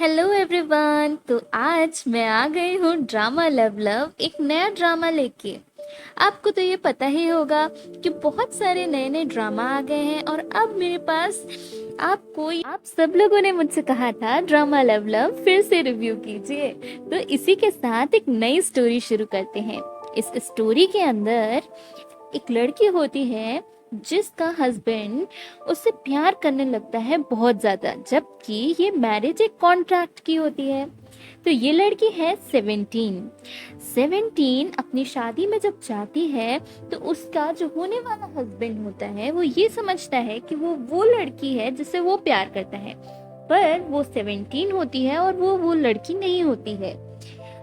Hello everyone. तो आज मैं आ गई हूँ ड्रामा लव लव एक नया ड्रामा लेके। आपको तो ये पता ही होगा कि बहुत सारे नए नए ड्रामा आ गए हैं और अब मेरे पास आप सब लोगों ने मुझसे कहा था ड्रामा लव लव फिर से रिव्यू कीजिए। तो इसी के साथ एक नई स्टोरी शुरू करते हैं। इस स्टोरी के अंदर एक लड़की होती है जिसका हस्बैंड उससे प्यार करने लगता है बहुत ज्यादा, जबकि ये मैरिज एक कॉन्ट्रैक्ट की होती है। तो ये लड़की है 17 अपनी शादी में जब जाती है तो उसका जो होने वाला हस्बैंड होता है वो ये समझता है कि वो लड़की है जिससे वो प्यार करता है, पर वो 17 होती है और वो लड़की नहीं होती है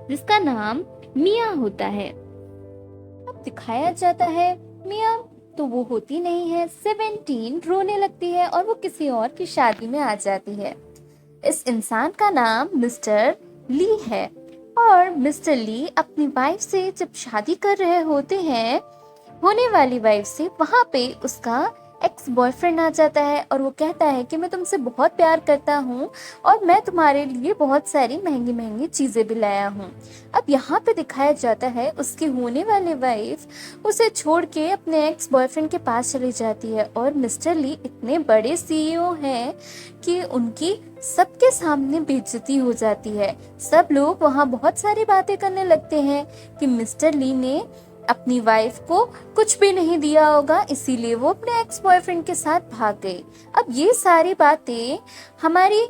जिसका नाम मिया होता है। अब दिखाया जाता है मिया तो वो होती नहीं है। 17 रोने लगती है और वो किसी और की शादी में आ जाती है। इस इंसान का नाम मिस्टर ली है और मिस्टर ली अपनी वाइफ से जब शादी कर रहे होते हैं, होने वाली वाइफ से, वहां पे उसका एक्स बॉयफ्रेंड आ जाता है और वो कहता है कि मैं तुमसे बहुत प्यार करता हूँ और मैं तुम्हारे लिए बहुत सारी महंगी महंगी चीजें भी लाया हूँ। अब यहाँ पे दिखाया जाता है उसकी होने वाली वाइफ उसे छोड़ के अपने एक्स बॉयफ्रेंड के पास चली जाती है और मिस्टर ली इतने बड़े सीईओ हैं कि उनकी सबके सामने बेइज्जती हो जाती है। सब लोग वहाँ बहुत सारी बातें करने लगते हैं कि मिस्टर ली ने अपनी वाइफ को कुछ भी नहीं दिया होगा, इसीलिए वो अपने एक्स बॉयफ्रेंड के साथ भाग गई। अब ये सारी बातें हमारी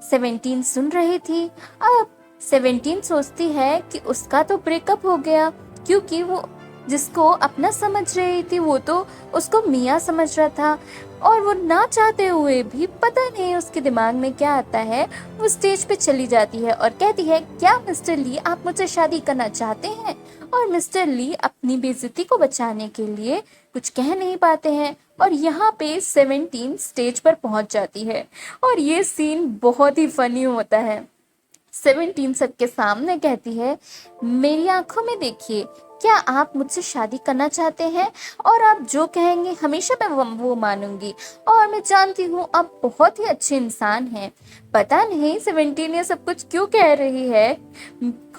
17 सुन रही थी। अब 17 सोचती है कि उसका तो ब्रेकअप हो गया, क्योंकि वो जिसको अपना समझ रही थी वो तो उसको मिया समझ रहा था। और वो ना चाहते हुए भी, पता नहीं उसके दिमाग में क्या आता है, वो स्टेज पे चली जाती है और कहती है, क्या मिस्टर ली आप मुझसे शादी करना चाहते हैं? और मिस्टर ली अपनी बेइज्जती को बचाने के लिए कुछ कह नहीं पाते हैं और यहाँ पे 17 स्टेज पर पहुंच जाती है और ये सीन बहुत ही फनी होता है। 17 सबके सामने कहती है, मेरी आंखों में देखिए, क्या आप मुझसे शादी करना चाहते हैं? और आप जो कहेंगे हमेशा मैं वो मानूंगी और मैं जानती हूँ आप बहुत ही अच्छे इंसान हैं। पता नहीं 17 ये सब कुछ क्यों कह रही है।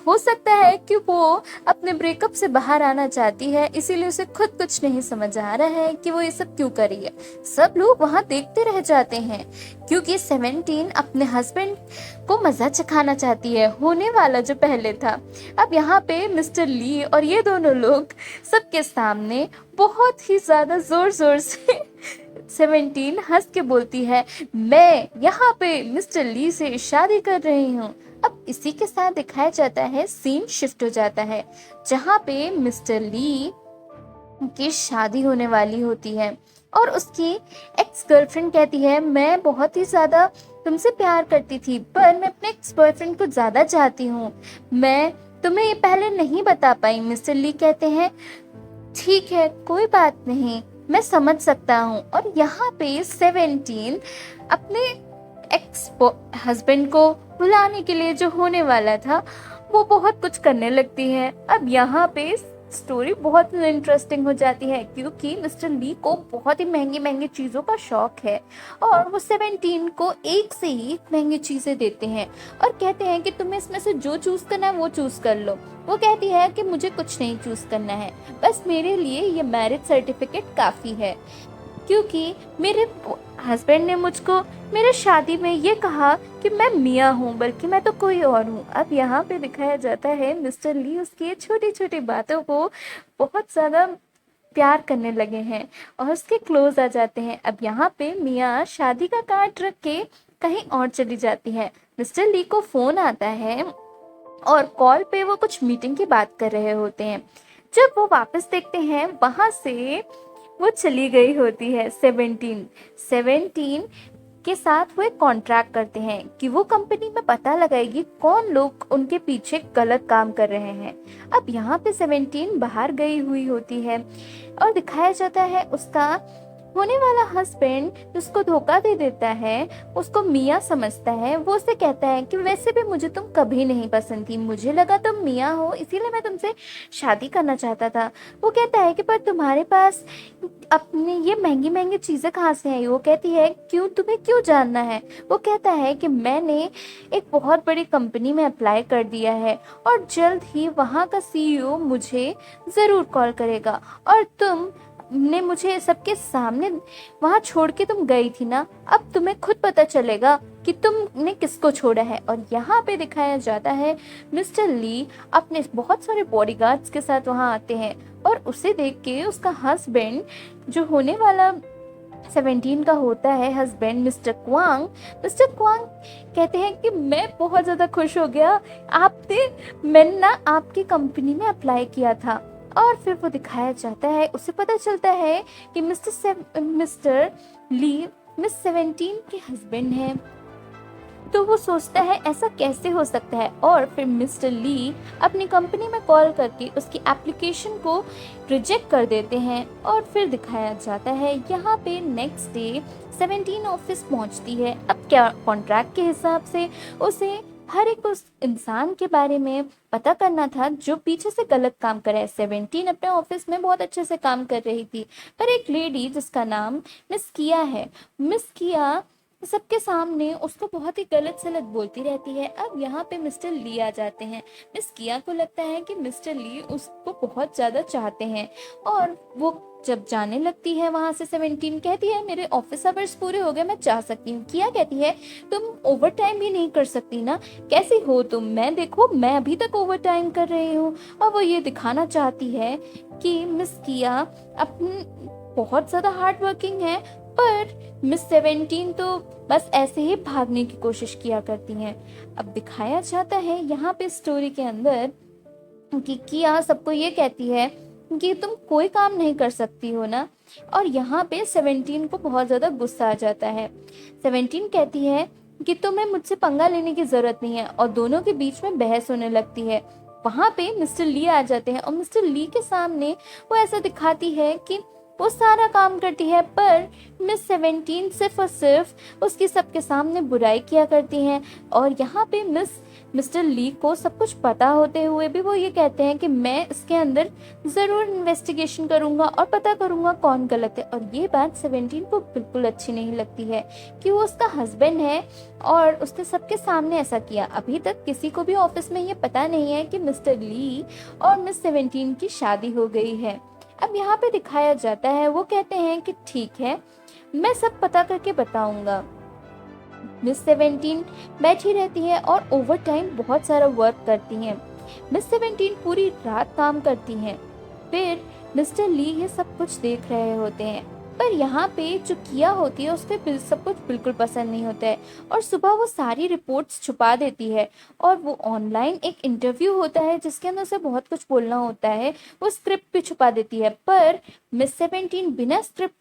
हो सकता है कि वो अपने ब्रेकअप से बाहर आना चाहती है, इसीलिए उसे खुद कुछ नहीं समझ आ रहा है कि वो ये सब क्यों कर रही है। सब लोग वहां देखते रह जाते हैं क्योंकि 17 अपने हस्बैंड को मजा चखाना चाहती है, होने वाला जो पहले था। अब यहाँ पे मिस्टर ली और ये दोनों लोग सबके सामने बहुत ही ज्यादा जोर जोर से 17 हंस के बोलती है, मैं यहाँ पे मिस्टर ली से शादी कर रही हूँ। अब इसी के साथ दिखाया जाता है, सीन शिफ्ट हो जाता है जहाँ पे मिस्टर ली की शादी होने वाली होती है और उसकी एक्स गर्लफ्रेंड कहती है, मैं बहुत ही ज्यादा तुमसे प्यार करती थी पर मैं अपने एक्स बॉयफ्रेंड को ज्यादा चाहती हूँ, मैं तुम्हें ये पहले नहीं बता पाई। मिस्टर ली कहते हैं, ठीक है कोई बात नहीं, मैं समझ सकता हूँ। और यहाँ पे 17 अपने एक्स हस्बैंड को बुलाने के लिए जो होने वाला था वो बहुत कुछ करने लगती है। अब यहाँ पे स्टोरी बहुत इंटरेस्टिंग हो जाती है क्योंकि मिस्टर ली को बहुत ही महंगी महंगी चीजों का शौक है और वो 17 को एक से ही महंगी चीजें देते हैं और कहते हैं कि तुम्हें इसमें से जो चूज करना है वो चूज कर लो। वो कहती है कि मुझे कुछ नहीं चूज करना है, बस मेरे लिए ये मैरिज सर्टिफिकेट काफी है, क्योंकि मेरे हस्बैंड ने मुझको मेरे शादी में ये कहा कि मैं मिया हूँ, बल्कि मैं तो कोई और हूँ। अब यहाँ पे दिखाया जाता है मिस्टर ली उसकी छोटी छोटी बातों को बहुत ज़्यादा प्यार करने लगे हैं और उसके क्लोज आ जाते हैं। अब यहाँ पे मिया शादी का कार्ड रख के कहीं और चली जाती है। मिस्टर ली को फोन आता है और कॉल पे वो कुछ मीटिंग की बात कर रहे होते हैं। जब वो वापस देखते हैं वहां से वो चली गई होती है। 17 के साथ वो एक कॉन्ट्रैक्ट करते हैं कि वो कंपनी में पता लगाएगी कौन लोग उनके पीछे गलत काम कर रहे हैं। अब यहाँ पे 17 बाहर गई हुई होती है और दिखाया जाता है उसका होने वाला हस्बैंड जिसको धोखा दे देता है उसको मिया समझता है। वो उसे कहता है कि वैसे भी मुझे तुम कभी नहीं पसंद थी, मुझे लगा तुम मिया हो इसीलिए मैं तुमसे शादी करना चाहता था। वो कहता है कि पर तुम्हारे पास अपनी ये महंगी महंगी चीज़ें कहाँ से आई। वो कहती है क्यों, तुम्हें क्यों जानना है। वो कहता है कि मैंने एक बहुत बड़ी कंपनी में अप्लाई कर दिया है और जल्द ही वहाँ का सीईओ मुझे ज़रूर कॉल करेगा, और तुम ने मुझे सबके सामने वहां छोड़ के तुम गई थी ना, अब तुम्हें खुद पता चलेगा कि तुमने किसको छोड़ा है। और यहाँ पे दिखाया जाता है मिस्टर ली अपने बहुत सारे बॉडीगार्ड्स के साथ वहां आते हैं और उसे देख के उसका हस्बैंड जो होने वाला 17 का होता है हस्बैंड मिस्टर क्वांग कहते हैं कि मैं बहुत ज़्यादा खुश हो गया, मैंने ना आपकी कंपनी में अप्लाई किया था। और फिर वो दिखाया जाता है, उसे पता चलता है कि मिस्टर ली मिस 17 के हस्बैंड हैं। तो वो सोचता है ऐसा कैसे हो सकता है, और फिर मिस्टर ली अपनी कंपनी में कॉल करके उसकी एप्लीकेशन को रिजेक्ट कर देते हैं। और फिर दिखाया जाता है यहाँ पे नेक्स्ट डे 17 ऑफिस पहुँचती है। अब क्या कॉन्ट्रैक्ट के हिसाब से उसे हर एक उस इंसान के बारे में पता करना था जो पीछे से गलत काम कर रहा है। 17 अपने ऑफिस में बहुत अच्छे से काम कर रही थी, पर एक लेडी जिसका नाम मिस किया है, मिस किया सबके सामने उसको बहुत ही गलत सलत बोलती रहती है। अब यहाँ पे मिस्टर ली आ जाते हैं। मिस किया को लगता है कि मिस्टर ली उसको बहुत ज़्यादा चाहते हैं, और वो जब जाने लगती है वहां से 17 कहती है मेरे ऑफिस आवर्स पूरे हो गए, मैं जा सकती हूँ। किया कहती है तुम ओवर टाइम भी नहीं कर सकती ना, कैसी हो तुम, मैं देखो मैं अभी तक ओवर टाइम कर रही हूँ। और वो ये दिखाना चाहती है कि मिस किया अपनी बहुत ज़्यादा हार्ड वर्किंग है, पर मिस 17 तो बस ऐसे ही भागने की कोशिश किया करती हैं। अब दिखाया जाता है यहाँ पे स्टोरी के अंदर कि किया सबको ये कहती है कि तुम कोई काम नहीं कर सकती हो ना, और यहाँ पे 17 को बहुत ज़्यादा गुस्सा आ जाता है। 17 कहती है कि तुम्हें मुझसे पंगा लेने की ज़रूरत नहीं है, और दोनों के बीच में बहस होने लगती है। वहाँ पे मिस्टर ली आ जाते हैं और मिस्टर ली के सामने वो ऐसा दिखाती है कि वो सारा काम करती है, पर मिस 17 सिर्फ और सिर्फ उसकी सबके सामने बुराई किया करती हैं। और यहाँ पे मिस्टर ली को सब कुछ पता होते हुए भी वो ये कहते हैं कि मैं इसके अंदर ज़रूर इन्वेस्टिगेशन करूँगा और पता करूँगा कौन गलत है। और ये बात 17 को बिल्कुल अच्छी नहीं लगती है कि वो उसका हस्बैंड है और उसने सबके सामने ऐसा किया। अभी तक किसी को भी ऑफिस में ये पता नहीं है कि मिस्टर ली और मिस 17 की शादी हो गई है। अब यहाँ पे दिखाया जाता है, वो कहते हैं कि ठीक है मैं सब पता करके बताऊंगा। मिस 17 बैठी रहती है और ओवर टाइम बहुत सारा वर्क करती हैं। मिस 17 पूरी रात काम करती हैं। फिर मिस्टर ली ये सब कुछ देख रहे होते हैं, पर यहाँ पे जो किया होती है उसके सब कुछ बिल्कुल पसंद नहीं होता है, और सुबह वो सारी रिपोर्ट्स छुपा देती है। और वो ऑनलाइन एक इंटरव्यू होता है जिसके अंदर उसे बहुत कुछ बोलना होता है, वो स्क्रिप्ट भी छुपा देती है। पर मिस 17 बिना स्क्रिप्ट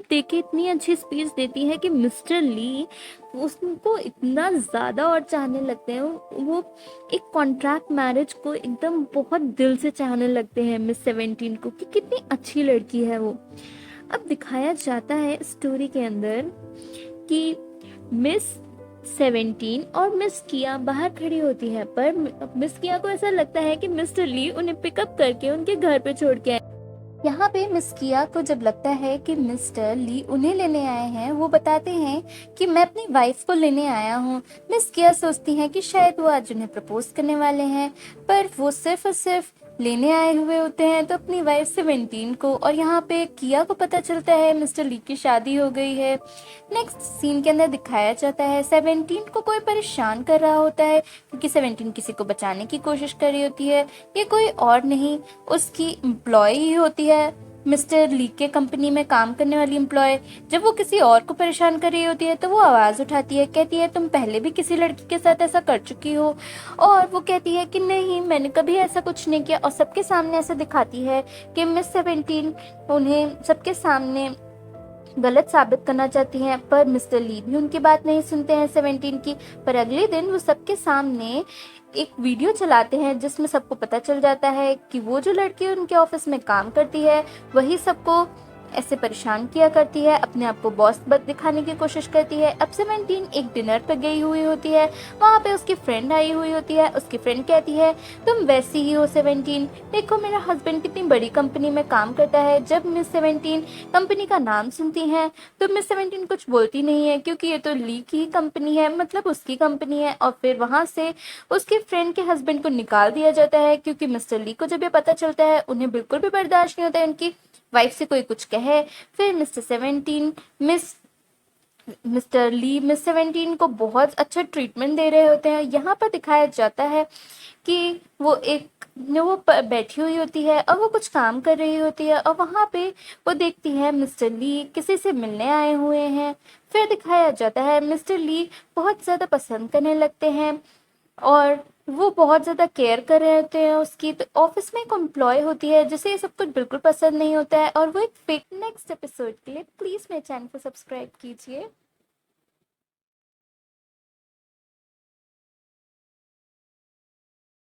देखे इतनी अच्छी स्पीच देती है कि मिस्टर ली उसको इतना ज़्यादा और चाहने लगते हैं। वो एक कॉन्ट्रैक्ट मैरिज को एकदम बहुत दिल से चाहने लगते हैं मिस 17 को, कि कितनी अच्छी लड़की है वो। अब दिखाया जाता है स्टोरी के अंदर कि मिस 17 और मिस किया बाहर खड़ी होती है, पर मिस किया को ऐसा लगता है कि मिस्टर ली उन्हें पिकअप करके उनके घर पे छोड़ के आए। यहाँ पे मिस किया को जब लगता है कि मिस्टर ली उन्हें लेने आए हैं, वो बताते हैं कि मैं अपनी वाइफ को लेने आया हूँ। मिस किया सोचती हैं कि शायद वो आज उन्हें प्रपोज करने वाले हैं, पर वो सिर्फ और सिर्फ लेने आए हुए होते हैं तो अपनी वाइफ 17 को। और यहाँ पे किया को पता चलता है मिस्टर ली की शादी हो गई है। नेक्स्ट सीन के अंदर दिखाया जाता है 17 को कोई परेशान कर रहा होता है, क्योंकि 17 किसी को बचाने की कोशिश कर रही होती है। ये कोई और नहीं उसकी एम्प्लॉय ही होती है, मिस्टर ली के कंपनी में काम करने वाली एम्प्लॉय। जब वो किसी और को परेशान कर रही होती है तो वो आवाज़ उठाती है, कहती है तुम पहले भी किसी लड़की के साथ ऐसा कर चुकी हो। और वो कहती है कि नहीं मैंने कभी ऐसा कुछ नहीं किया, और सबके सामने ऐसा दिखाती है कि मिस 17 उन्हें सबके सामने गलत साबित करना चाहती हैं, पर मिस्टर ली भी उनकी बात नहीं सुनते हैं 17 की। पर अगले दिन वो सबके सामने एक वीडियो चलाते हैं जिसमें सबको पता चल जाता है कि वो जो लड़की उनके ऑफिस में काम करती है वही सबको ऐसे परेशान किया करती है, अपने आप को बॉस दिखाने की कोशिश करती है। अब 17 एक डिनर पर गई हुई होती है, वहाँ पे उसकी फ्रेंड आई हुई होती है। उसकी फ्रेंड कहती है तुम वैसी ही हो 17, देखो मेरा हस्बैंड कितनी बड़ी कंपनी में काम करता है। जब मिस 17 कंपनी का नाम सुनती हैं तो मिस 17 कुछ बोलती नहीं है, क्योंकि ये तो ली की कंपनी है, मतलब उसकी कंपनी है। और फिर वहाँ से उसके फ्रेंड के हस्बैंड को निकाल दिया जाता है, क्योंकि मिस्टर ली को जब ये पता चलता है उन्हें बिल्कुल भी बर्दाश्त नहीं होता है उनकी वाइफ से कोई कुछ कहे। फिर मिस्टर ली मिस 17 को बहुत अच्छा ट्रीटमेंट दे रहे होते हैं। यहाँ पर दिखाया जाता है कि वो बैठी हुई होती है और वो कुछ काम कर रही होती है, और वहाँ पे वो देखती है मिस्टर ली किसी से मिलने आए हुए हैं। फिर दिखाया जाता है मिस्टर ली बहुत ज़्यादा पसंद करने लगते हैं और वो बहुत ज़्यादा केयर कर रहे होते हैं उसकी। तो ऑफिस में एक एम्प्लॉय होती है जिसे ये सब कुछ बिल्कुल पसंद नहीं होता है और वो एक फेक। नेक्स्ट एपिसोड के लिए प्लीज़ मेरे चैनल को सब्सक्राइब कीजिए।